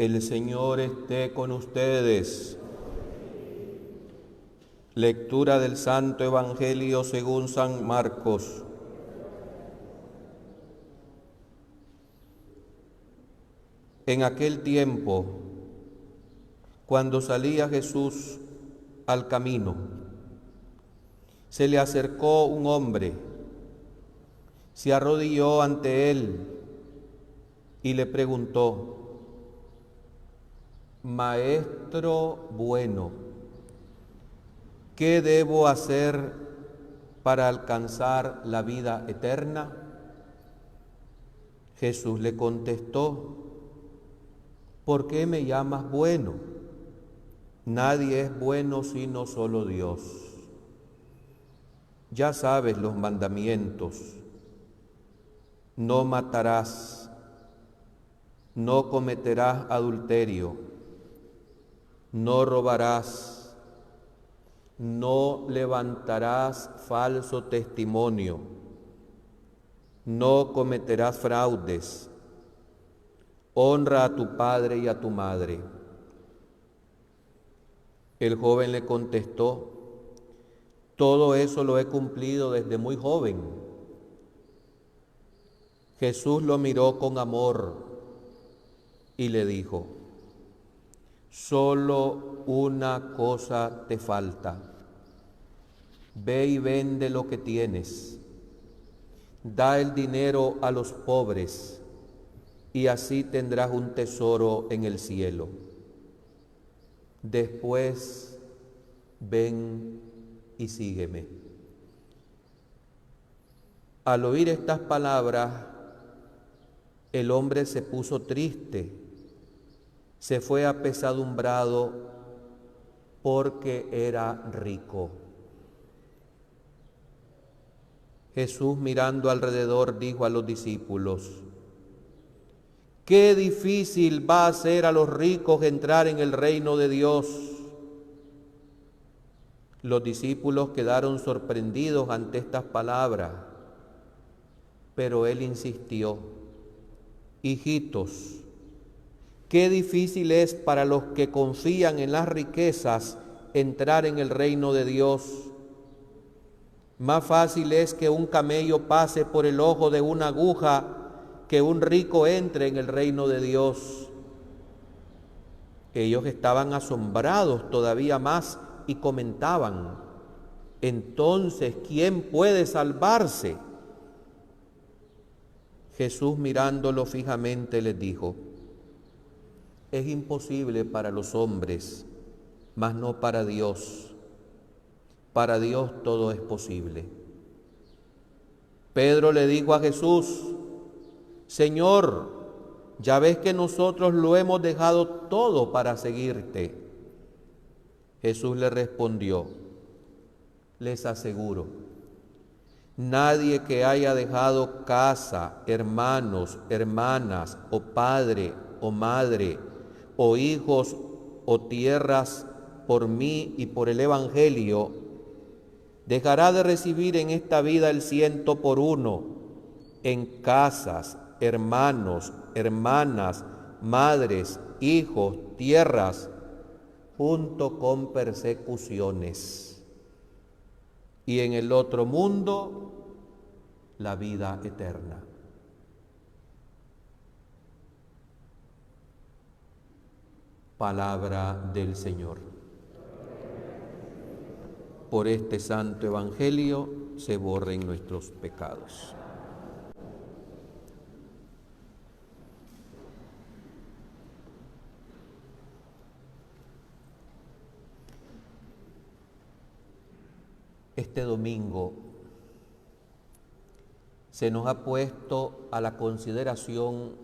El Señor esté con ustedes. Lectura del Santo Evangelio según San Marcos. En aquel tiempo, cuando salía Jesús al camino, se le acercó un hombre, se arrodilló ante él y le preguntó: Maestro bueno, ¿qué debo hacer para alcanzar la vida eterna? Jesús le contestó: ¿por qué me llamas bueno? Nadie es bueno sino solo Dios. Ya sabes los mandamientos: no matarás, no cometerás adulterio, no robarás, no levantarás falso testimonio, no cometerás fraudes, honra a tu padre y a tu madre. El joven le contestó: todo eso lo he cumplido desde muy joven. Jesús lo miró con amor y le dijo: solo una cosa te falta. Ve y vende lo que tienes. Da el dinero a los pobres y así tendrás un tesoro en el cielo. Después, ven y sígueme. Al oír estas palabras, el hombre se puso triste, se fue apesadumbrado porque era rico. Jesús, mirando alrededor, dijo a los discípulos: qué difícil va a ser a los ricos entrar en el reino de Dios. Los discípulos quedaron sorprendidos ante estas palabras, pero él insistió: hijitos, qué difícil es para los que confían en las riquezas entrar en el reino de Dios. Más fácil es que un camello pase por el ojo de una aguja que un rico entre en el reino de Dios. Ellos estaban asombrados todavía más y comentaban: entonces, ¿quién puede salvarse? Jesús, mirándolo fijamente, les dijo: es imposible para los hombres, mas no para Dios. Para Dios todo es posible. Pedro le dijo a Jesús: Señor, ya ves que nosotros lo hemos dejado todo para seguirte. Jesús le respondió: les aseguro, nadie que haya dejado casa, hermanos, hermanas, o padre, o madre, o hijos, o tierras, por mí y por el Evangelio, dejará de recibir en esta vida el 100 por 1 en casas, hermanos, hermanas, madres, hijos, tierras, junto con persecuciones. Y en el otro mundo, la vida eterna. Palabra del Señor. Por este santo evangelio se borren nuestros pecados. Este domingo se nos ha puesto a la consideración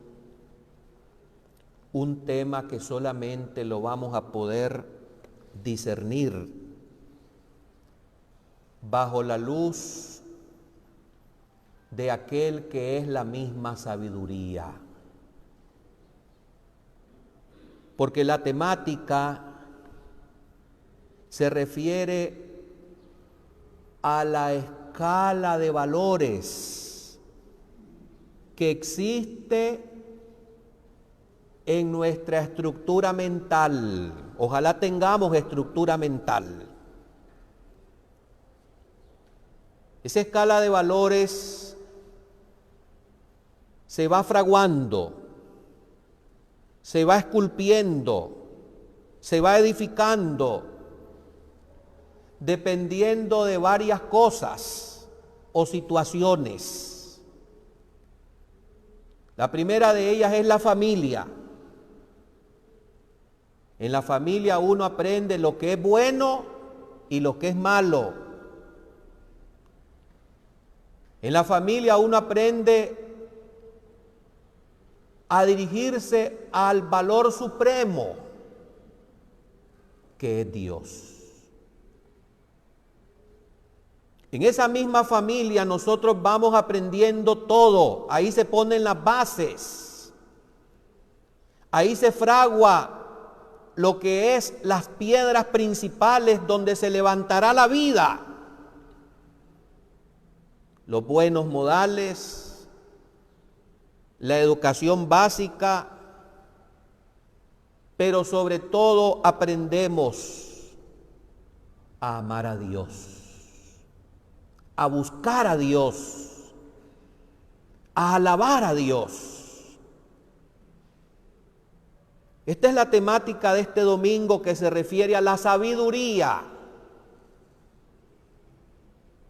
un tema que solamente lo vamos a poder discernir bajo la luz de aquel que es la misma sabiduría. Porque la temática se refiere a la escala de valores que existe en nuestra estructura mental. Ojalá tengamos estructura mental. Esa escala de valores se va fraguando, se va esculpiendo, se va edificando, dependiendo de varias cosas o situaciones. La primera de ellas es la familia. En la familia uno aprende lo que es bueno y lo que es malo. En la familia uno aprende a dirigirse al valor supremo, que es Dios. En esa misma familia nosotros vamos aprendiendo todo. Ahí se ponen las bases. Ahí se fragua lo que es las piedras principales donde se levantará la vida. Los buenos modales, la educación básica, pero sobre todo aprendemos a amar a Dios, a buscar a Dios, a alabar a Dios. Esta es la temática de este domingo, que se refiere a la sabiduría.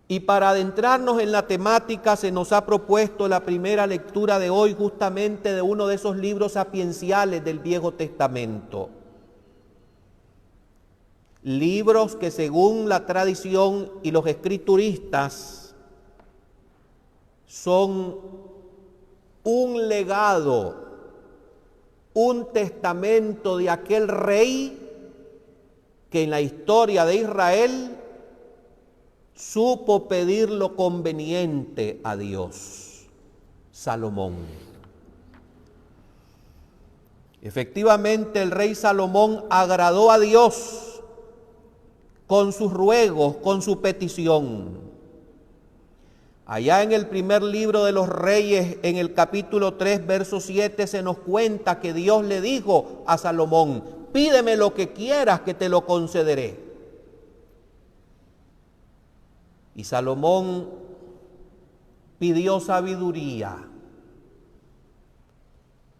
Y para adentrarnos en la temática se nos ha propuesto la primera lectura de hoy, justamente de uno de esos libros sapienciales del Viejo Testamento. Libros que, según la tradición y los escrituristas, son un legado, un testamento de aquel rey que en la historia de Israel supo pedir lo conveniente a Dios, Salomón. Efectivamente, el rey Salomón agradó a Dios con sus ruegos, con su petición. Allá en el primer libro de los Reyes, en el capítulo 3, verso 7, se nos cuenta que Dios le dijo a Salomón: pídeme lo que quieras que te lo concederé. Y Salomón pidió sabiduría.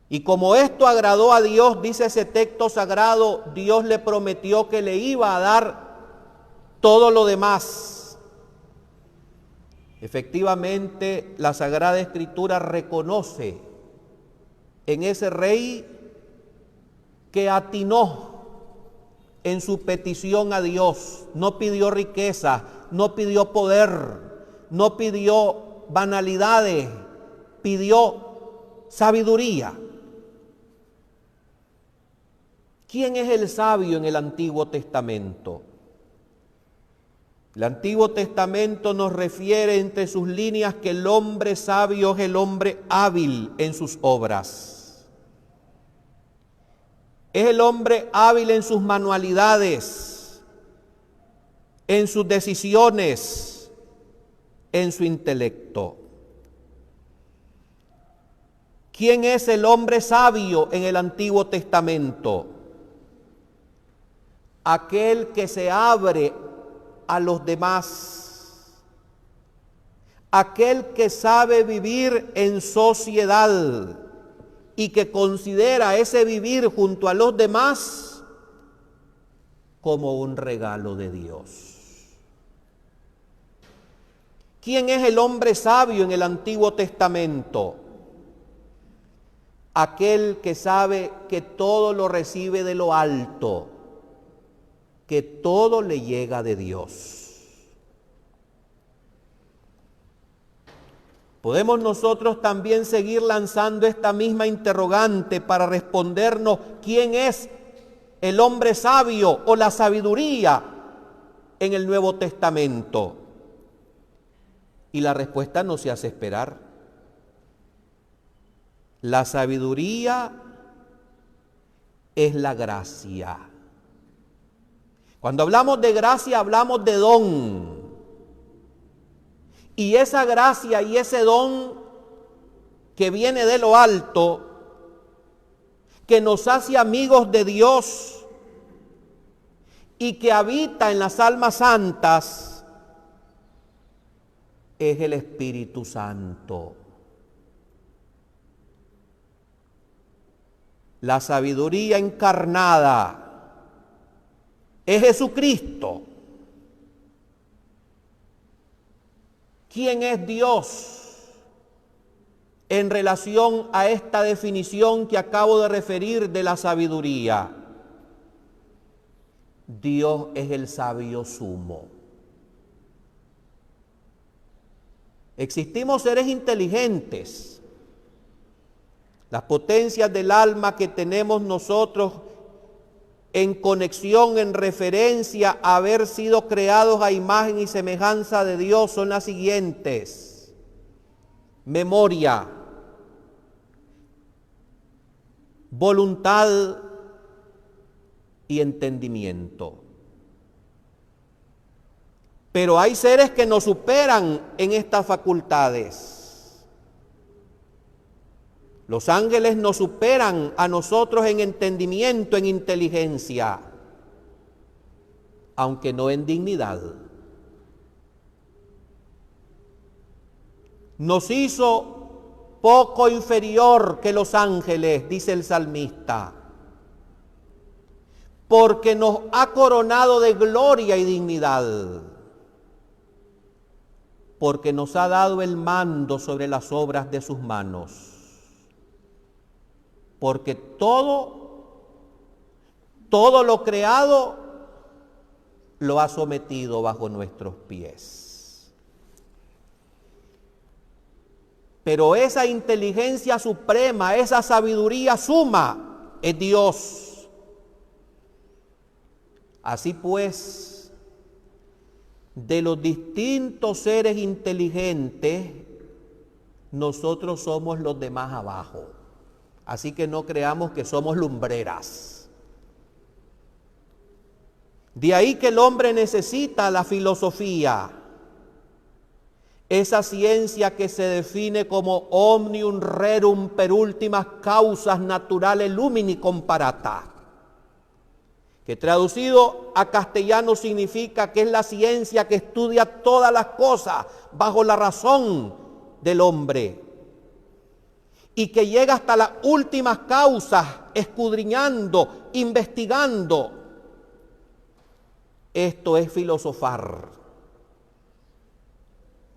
Y como esto agradó a Dios, dice ese texto sagrado, Dios le prometió que le iba a dar todo lo demás. Efectivamente, la Sagrada Escritura reconoce en ese rey que atinó en su petición a Dios. No pidió riqueza, no pidió poder, no pidió banalidades, pidió sabiduría. ¿Quién es el sabio en el Antiguo Testamento? El Antiguo Testamento nos refiere entre sus líneas que el hombre sabio es el hombre hábil en sus obras. Es el hombre hábil en sus manualidades, en sus decisiones, en su intelecto. ¿Quién es el hombre sabio en el Antiguo Testamento? Aquel que se abre a los demás, aquel que sabe vivir en sociedad y que considera ese vivir junto a los demás como un regalo de Dios. ¿Quién es el hombre sabio en el Antiguo Testamento? Aquel que sabe que todo lo recibe de lo alto, que todo le llega de Dios. Podemos nosotros también seguir lanzando esta misma interrogante para respondernos quién es el hombre sabio o la sabiduría en el Nuevo Testamento. Y la respuesta no se hace esperar. La sabiduría es la gracia. Cuando hablamos de gracia, hablamos de don. Y esa gracia y ese don que viene de lo alto, que nos hace amigos de Dios y que habita en las almas santas, es el Espíritu Santo. La sabiduría encarnada es Jesucristo. ¿Quién es Dios en relación a esta definición que acabo de referir de la sabiduría? Dios es el sabio sumo. Existimos seres inteligentes. Las potencias del alma que tenemos nosotros en conexión, en referencia a haber sido creados a imagen y semejanza de Dios son las siguientes: memoria, voluntad y entendimiento. Pero hay seres que nos superan en estas facultades. Los ángeles nos superan a nosotros en entendimiento, en inteligencia, aunque no en dignidad. Nos hizo poco inferior que los ángeles, dice el salmista, porque nos ha coronado de gloria y dignidad, porque nos ha dado el mando sobre las obras de sus manos. Porque todo lo creado lo ha sometido bajo nuestros pies. Pero esa inteligencia suprema, esa sabiduría suma, es Dios. Así pues, de los distintos seres inteligentes, nosotros somos los de más abajo. Así que no creamos que somos lumbreras. De ahí que el hombre necesita la filosofía, esa ciencia que se define como omnium rerum per ultimas causas naturales lumini comparata, que traducido a castellano significa que es la ciencia que estudia todas las cosas bajo la razón del hombre, y que llega hasta las últimas causas, escudriñando, investigando. Esto es filosofar.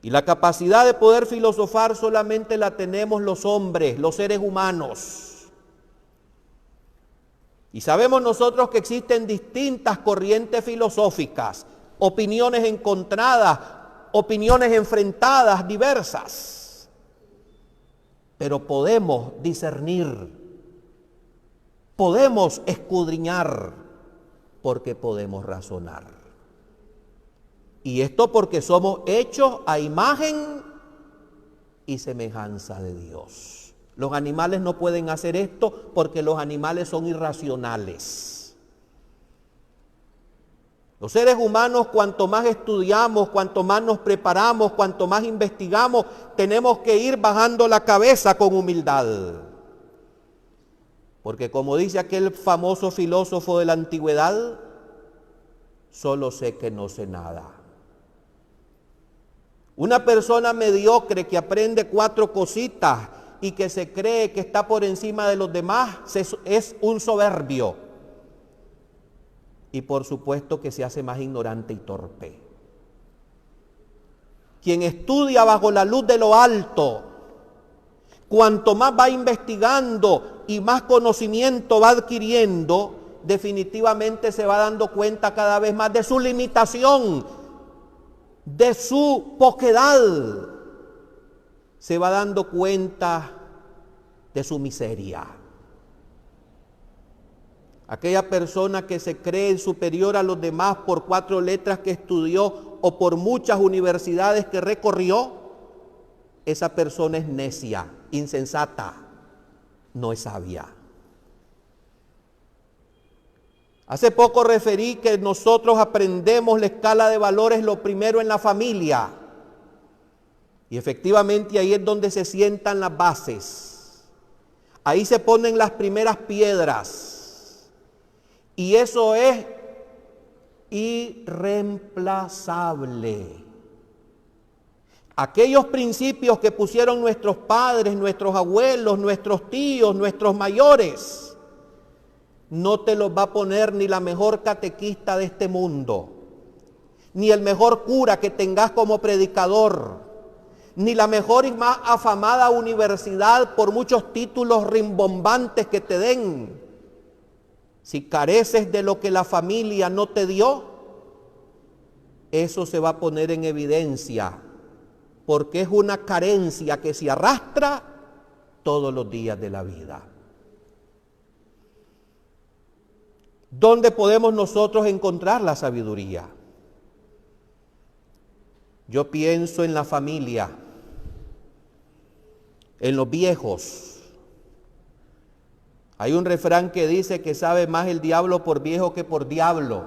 Y la capacidad de poder filosofar solamente la tenemos los hombres, los seres humanos. Y sabemos nosotros que existen distintas corrientes filosóficas, opiniones encontradas, opiniones enfrentadas, diversas. Pero podemos discernir, podemos escudriñar, porque podemos razonar. Y esto porque somos hechos a imagen y semejanza de Dios. Los animales no pueden hacer esto porque los animales son irracionales. Los seres humanos, cuanto más estudiamos, cuanto más nos preparamos, cuanto más investigamos, tenemos que ir bajando la cabeza con humildad. Porque como dice aquel famoso filósofo de la antigüedad, solo sé que no sé nada. Una persona mediocre que aprende 4 cositas y que se cree que está por encima de los demás es un soberbio. Y por supuesto que se hace más ignorante y torpe. Quien estudia bajo la luz de lo alto, cuanto más va investigando y más conocimiento va adquiriendo, definitivamente se va dando cuenta cada vez más de su limitación, de su poquedad. Se va dando cuenta de su miseria. Aquella persona que se cree superior a los demás por 4 letras que estudió o por muchas universidades que recorrió, esa persona es necia, insensata, no es sabia. Hace poco referí que nosotros aprendemos la escala de valores lo primero en la familia. Y efectivamente ahí es donde se sientan las bases. Ahí se ponen las primeras piedras. Y eso es irreemplazable. Aquellos principios que pusieron nuestros padres, nuestros abuelos, nuestros tíos, nuestros mayores, no te los va a poner ni la mejor catequista de este mundo, ni el mejor cura que tengas como predicador, ni la mejor y más afamada universidad por muchos títulos rimbombantes que te den. Si careces de lo que la familia no te dio, eso se va a poner en evidencia, porque es una carencia que se arrastra todos los días de la vida. ¿Dónde podemos nosotros encontrar la sabiduría? Yo pienso en la familia, en los viejos. Hay un refrán que dice que sabe más el diablo por viejo que por diablo.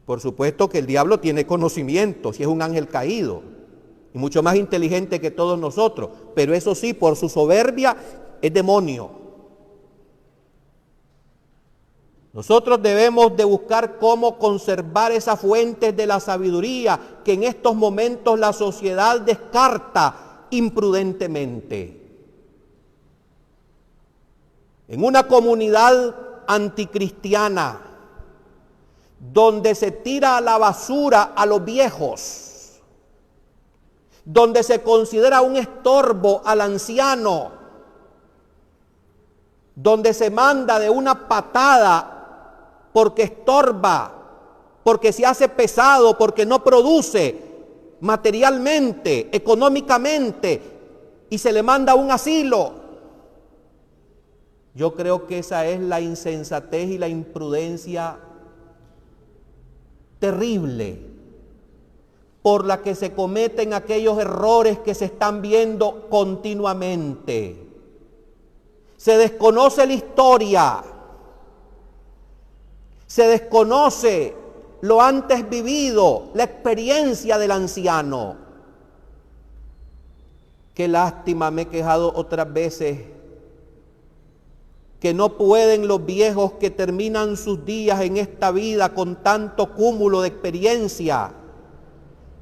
Por supuesto que el diablo tiene conocimiento, si es un ángel caído, y mucho más inteligente que todos nosotros, pero eso sí, por su soberbia es demonio. Nosotros debemos de buscar cómo conservar esas fuentes de la sabiduría que en estos momentos la sociedad descarta imprudentemente. En una comunidad anticristiana, donde se tira a la basura a los viejos, donde se considera un estorbo al anciano, donde se manda de una patada porque estorba, porque se hace pesado, porque no produce materialmente, económicamente, y se le manda a un asilo. Yo creo que esa es la insensatez y la imprudencia terrible por la que se cometen aquellos errores que se están viendo continuamente. Se desconoce la historia, se desconoce lo antes vivido, la experiencia del anciano. Qué lástima, me he quejado otras veces, que no pueden los viejos que terminan sus días en esta vida con tanto cúmulo de experiencia,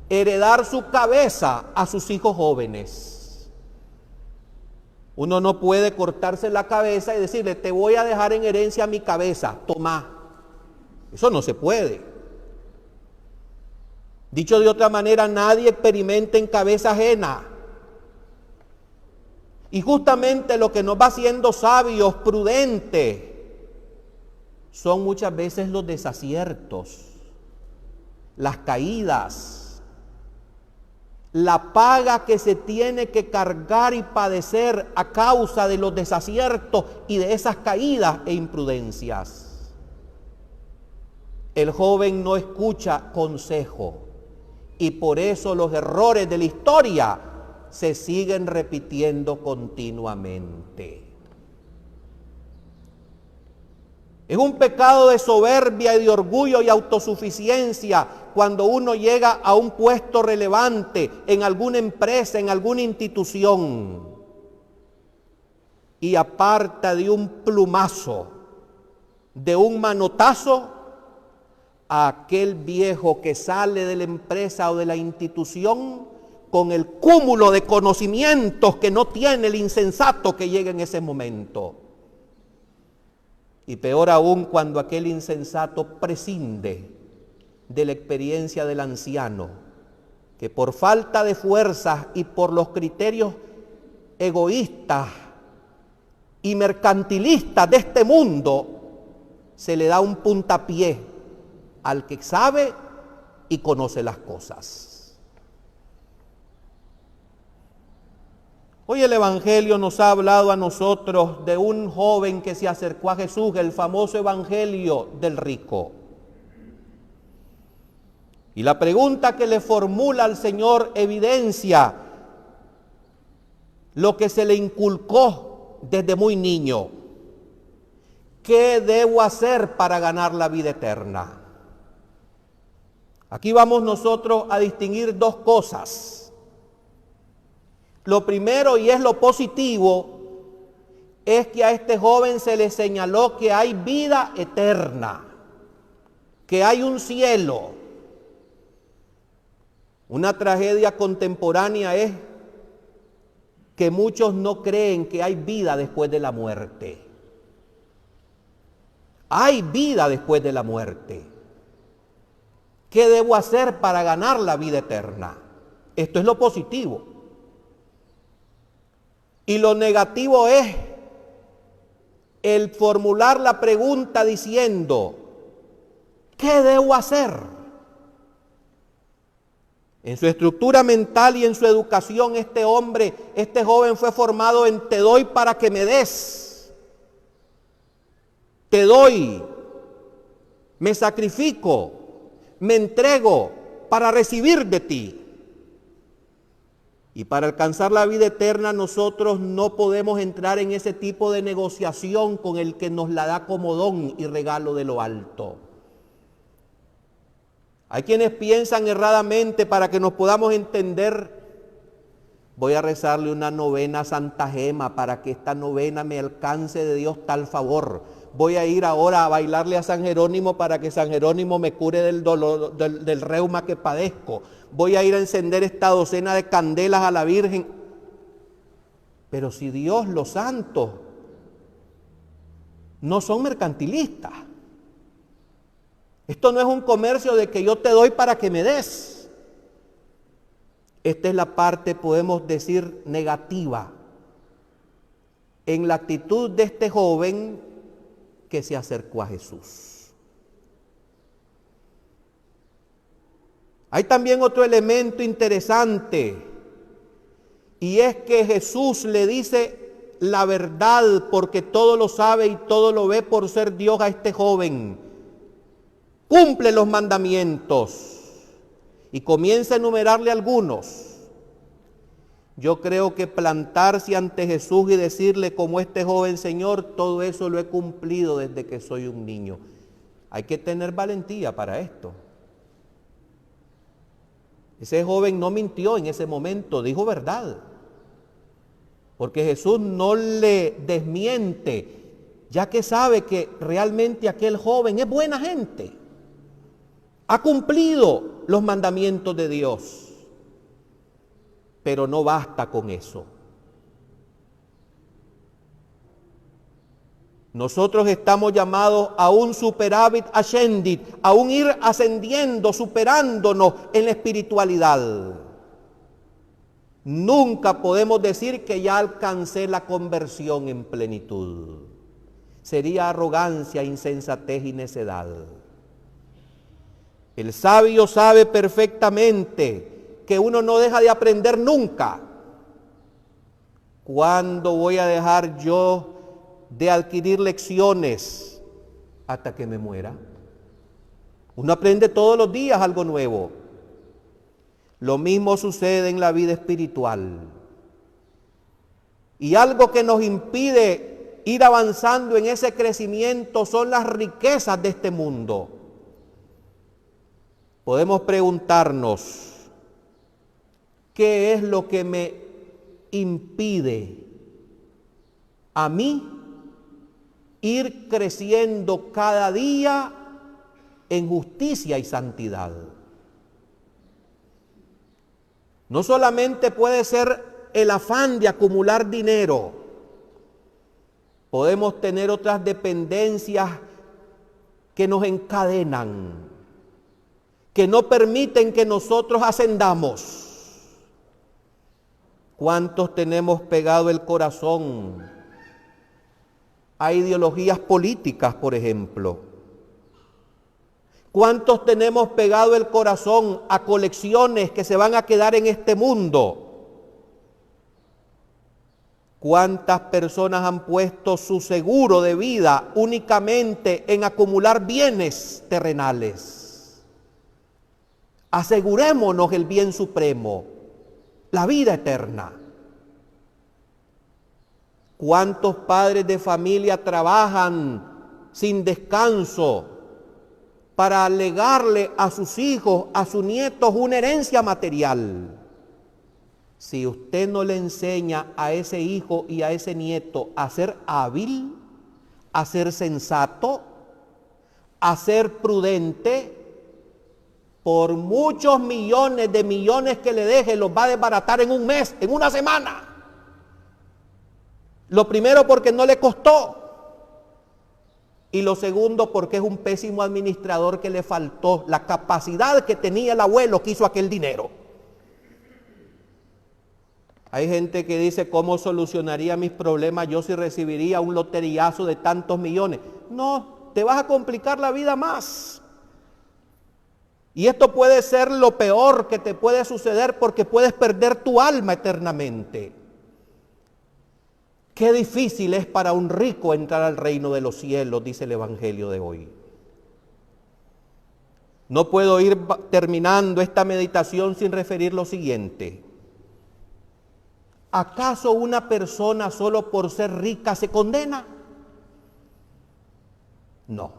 heredar su cabeza a sus hijos jóvenes. Uno no puede cortarse la cabeza y decirle, te voy a dejar en herencia mi cabeza, toma. Eso no se puede. Dicho de otra manera, nadie experimenta en cabeza ajena. Y justamente lo que nos va haciendo sabios, prudentes, son muchas veces los desaciertos, las caídas, la paga que se tiene que cargar y padecer a causa de los desaciertos y de esas caídas e imprudencias. El joven no escucha consejo y por eso los errores de la historia se siguen repitiendo continuamente. Es un pecado de soberbia y de orgullo y autosuficiencia cuando uno llega a un puesto relevante en alguna empresa, en alguna institución, y aparta de un plumazo, de un manotazo, a aquel viejo que sale de la empresa o de la institución con el cúmulo de conocimientos que no tiene el insensato que llega en ese momento. Y peor aún cuando aquel insensato prescinde de la experiencia del anciano, que por falta de fuerzas y por los criterios egoístas y mercantilistas de este mundo, se le da un puntapié al que sabe y conoce las cosas. Hoy el Evangelio nos ha hablado a nosotros de un joven que se acercó a Jesús, el famoso Evangelio del rico. Y la pregunta que le formula al Señor evidencia lo que se le inculcó desde muy niño. ¿Qué debo hacer para ganar la vida eterna? Aquí vamos nosotros a distinguir dos cosas. Lo primero, y es lo positivo, es que a este joven se le señaló que hay vida eterna, que hay un cielo. Una tragedia contemporánea es que muchos no creen que hay vida después de la muerte. Hay vida después de la muerte. ¿Qué debo hacer para ganar la vida eterna? Esto es lo positivo. Y lo negativo es el formular la pregunta diciendo, ¿qué debo hacer? En su estructura mental y en su educación, este joven fue formado en te doy para que me des. Te doy, me sacrifico, me entrego para recibir de ti. Y para alcanzar la vida eterna nosotros no podemos entrar en ese tipo de negociación con el que nos la da como don y regalo de lo alto. Hay quienes piensan erradamente, para que nos podamos entender, voy a rezarle una novena a Santa Gema para que esta novena me alcance de Dios tal favor. Voy a ir ahora a bailarle a San Jerónimo para que San Jerónimo me cure del dolor, del reuma que padezco. Voy a ir a encender esta docena de candelas a la Virgen. Pero si Dios, los santos, no son mercantilistas. Esto no es un comercio de que yo te doy para que me des. Esta es la parte, podemos decir, negativa en la actitud de este joven que se acercó a Jesús. Hay también otro elemento interesante, y es que Jesús le dice la verdad, porque todo lo sabe y todo lo ve por ser Dios, a este joven. Cumple los mandamientos, y comienza a enumerarle algunos. Yo creo que plantarse ante Jesús y decirle como este joven, Señor, todo eso lo he cumplido desde que soy un niño. Hay que tener valentía para esto. Ese joven no mintió en ese momento, dijo verdad. Porque Jesús no le desmiente, ya que sabe que realmente aquel joven es buena gente. Ha cumplido los mandamientos de Dios. Pero no basta con eso. Nosotros estamos llamados a un superávit ascendit, a un ir ascendiendo, superándonos en la espiritualidad. Nunca podemos decir que ya alcancé la conversión en plenitud. Sería arrogancia, insensatez y necedad. El sabio sabe perfectamente que uno no deja de aprender nunca. ¿Cuándo voy a dejar yo de adquirir lecciones? Hasta que me muera. Uno aprende todos los días algo nuevo. Lo mismo sucede en la vida espiritual. Y algo que nos impide ir avanzando en ese crecimiento son las riquezas de este mundo. Podemos preguntarnos, ¿qué es lo que me impide a mí ir creciendo cada día en justicia y santidad? No solamente puede ser el afán de acumular dinero, podemos tener otras dependencias que nos encadenan, que no permiten que nosotros ascendamos. ¿Cuántos tenemos pegado el corazón a ideologías políticas, por ejemplo? ¿Cuántos tenemos pegado el corazón a colecciones que se van a quedar en este mundo? ¿Cuántas personas han puesto su seguro de vida únicamente en acumular bienes terrenales? Asegurémonos el bien supremo, la vida eterna. ¿Cuántos padres de familia trabajan sin descanso para legarle a sus hijos, a sus nietos, una herencia material? Si usted no le enseña a ese hijo y a ese nieto a ser hábil, a ser sensato, a ser prudente, por muchos millones de millones que le deje, los va a desbaratar en un mes, en una semana. Lo primero porque no le costó. Y lo segundo porque es un pésimo administrador que le faltó la capacidad que tenía el abuelo que hizo aquel dinero. Hay gente que dice, ¿cómo solucionaría mis problemas yo si recibiría un loteriazo de tantos millones? No, te vas a complicar la vida más. Y esto puede ser lo peor que te puede suceder porque puedes perder tu alma eternamente. Qué difícil es para un rico entrar al reino de los cielos, dice el Evangelio de hoy. No puedo ir terminando esta meditación sin referir lo siguiente. ¿Acaso una persona solo por ser rica se condena? No.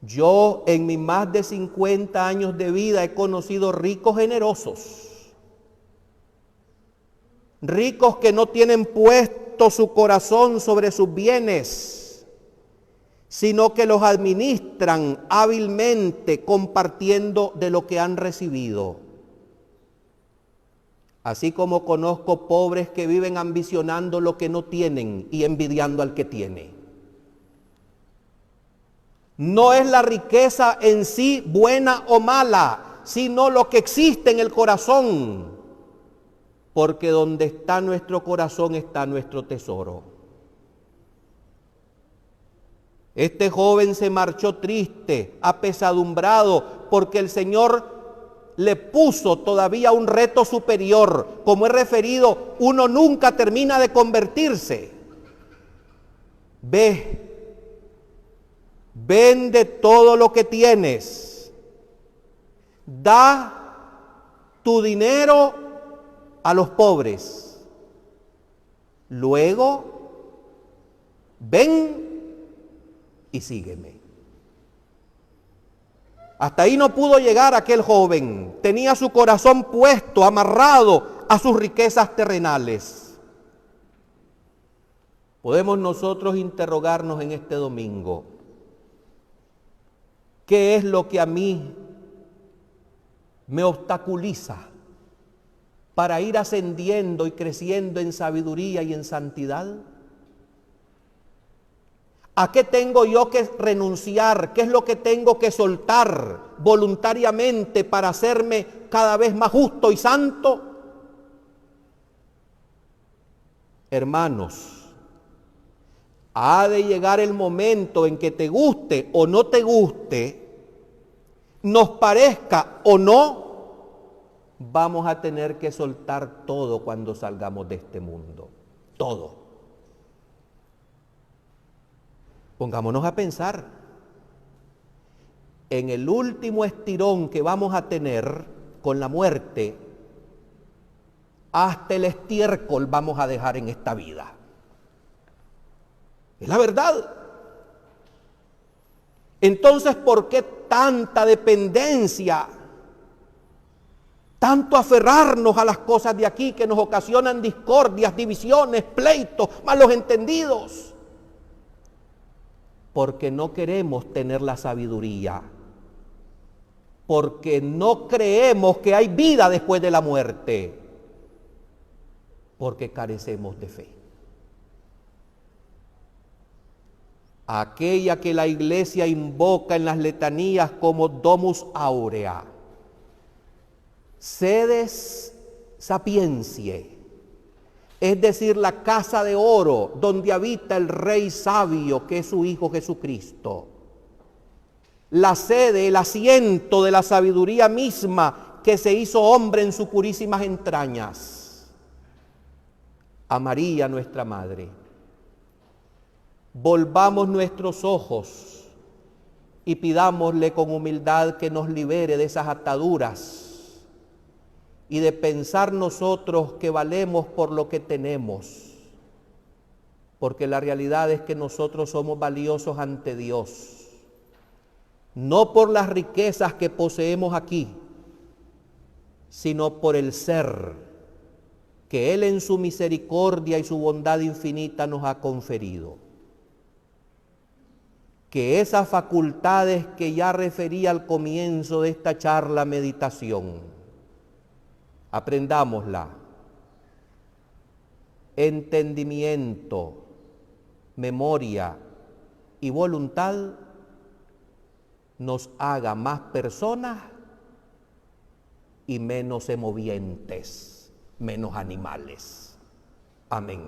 Yo en mis más de 50 años de vida he conocido ricos generosos. Ricos que no tienen puesto su corazón sobre sus bienes, sino que los administran hábilmente compartiendo de lo que han recibido. Así como conozco pobres que viven ambicionando lo que no tienen y envidiando al que tiene. No es la riqueza en sí buena o mala, sino lo que existe en el corazón. Porque donde está nuestro corazón está nuestro tesoro. Este joven se marchó triste, apesadumbrado, porque el Señor le puso todavía un reto superior. Como he referido, uno nunca termina de convertirse. Vende todo lo que tienes, da tu dinero a los pobres, luego ven y sígueme. Hasta ahí no pudo llegar aquel joven, tenía su corazón puesto, amarrado a sus riquezas terrenales. Podemos nosotros interrogarnos en este domingo, ¿qué es lo que a mí me obstaculiza para ir ascendiendo y creciendo en sabiduría y en santidad? ¿A qué tengo yo que renunciar? ¿Qué es lo que tengo que soltar voluntariamente para hacerme cada vez más justo y santo? Hermanos, ha de llegar el momento en que te guste o no te guste, nos parezca o no, vamos a tener que soltar todo cuando salgamos de este mundo. Todo. Pongámonos a pensar en el último estirón que vamos a tener con la muerte. Hasta el estiércol vamos a dejar en esta vida. Es la verdad. Entonces, ¿por qué tanta dependencia? Tanto aferrarnos a las cosas de aquí que nos ocasionan discordias, divisiones, pleitos, malos entendidos. Porque no queremos tener la sabiduría. Porque no creemos que hay vida después de la muerte. Porque carecemos de fe. Aquella que la Iglesia invoca en las letanías como Domus Aurea, sedes sapientiae, es decir, la casa de oro donde habita el Rey sabio que es su Hijo Jesucristo. La sede, el asiento de la sabiduría misma que se hizo hombre en sus purísimas entrañas. A María nuestra Madre. Volvamos nuestros ojos y pidámosle con humildad que nos libere de esas ataduras y de pensar nosotros que valemos por lo que tenemos, porque la realidad es que nosotros somos valiosos ante Dios, no por las riquezas que poseemos aquí, sino por el ser que Él en su misericordia y su bondad infinita nos ha conferido. Que esas facultades que ya referí al comienzo de esta charla meditación, aprendámosla. Entendimiento, memoria y voluntad nos haga más personas y menos semovientes, menos animales. Amén.